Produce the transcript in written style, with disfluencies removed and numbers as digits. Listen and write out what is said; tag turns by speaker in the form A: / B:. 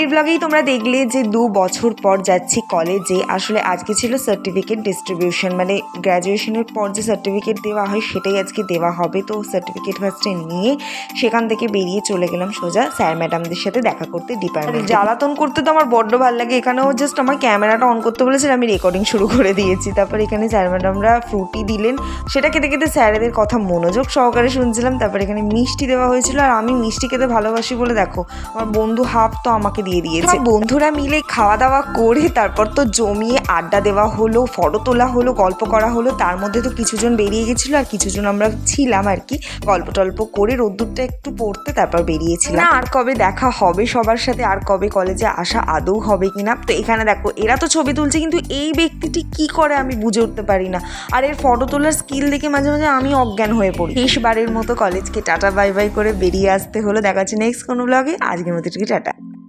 A: এই ব্লগেই তোমরা দেখলে যে 2 বছর পর যাচ্ছি কলেজে। আসলে আজকে ছিল সার্টিফিকেট ডিস্ট্রিবিউশন, মানে গ্র্যাজুয়েশনের পর যে সার্টিফিকেট দেওয়া হয় সেটাই আজকে দেওয়া হবে। তো সার্টিফিকেট ফার্স্টে নিয়ে সেখান থেকে বেরিয়ে চলে গেলাম সোজা স্যার ম্যাডামদের সাথে দেখা করতে ডিপার্টমেন্ট। জ্বালাতন করতে তো আমার বড্ড ভালো লাগে। এখানেও জাস্ট আমার ক্যামেরাটা অন করতে বলেছে, আমি রেকর্ডিং শুরু করে দিয়েছি। তারপর এখানে স্যার ম্যাডামরা ফ্রুটি দিলেন, সেটা খেতে খেতে স্যারেদের কথা মনোযোগ সহকারে শুনছিলাম। তারপর এখানে মিষ্টি দেওয়া হয়েছিল, আর আমি মিষ্টি খেতে ভালোবাসি বলে দেখো আমার বন্ধু হাফ তো আমাকে দিয়ে দিয়েছে। বন্ধুরা মিলে খাওয়া দাওয়া করে তারপর তো জমিয়ে আড্ডা দেওয়া হলো, ফটো তোলা হলো, গল্প করা হলো। তার মধ্যে তো কিছুজন বেরিয়ে গেছিলো আর কিছুজন আমরা ছিলাম আর কি, গল্প টল্প করে রোদ্দুরটা একটু পড়তে তারপর বেরিয়েছিলাম। না আর কবে দেখা হবে সবার সাথে, আর কবে কলেজে আসা আদৌ হবে কিনা। তো এখানে দেখো এরা তো ছবি তুলছে, কিন্তু এই ব্যক্তিটি কি করে আমি বুঝে উঠতে পারি না। আর এর ফটো তোলার স্কিল দেখে মাঝে মাঝে আমি অজ্ঞান হয়ে পড়ি। শেষবারের মতো কলেজকে টাটা বাই বাই করে বেরিয়ে আসতে হলো। দেখা হচ্ছে নেক্সট কোনো ব্লগে। আজকের মতো টাটা।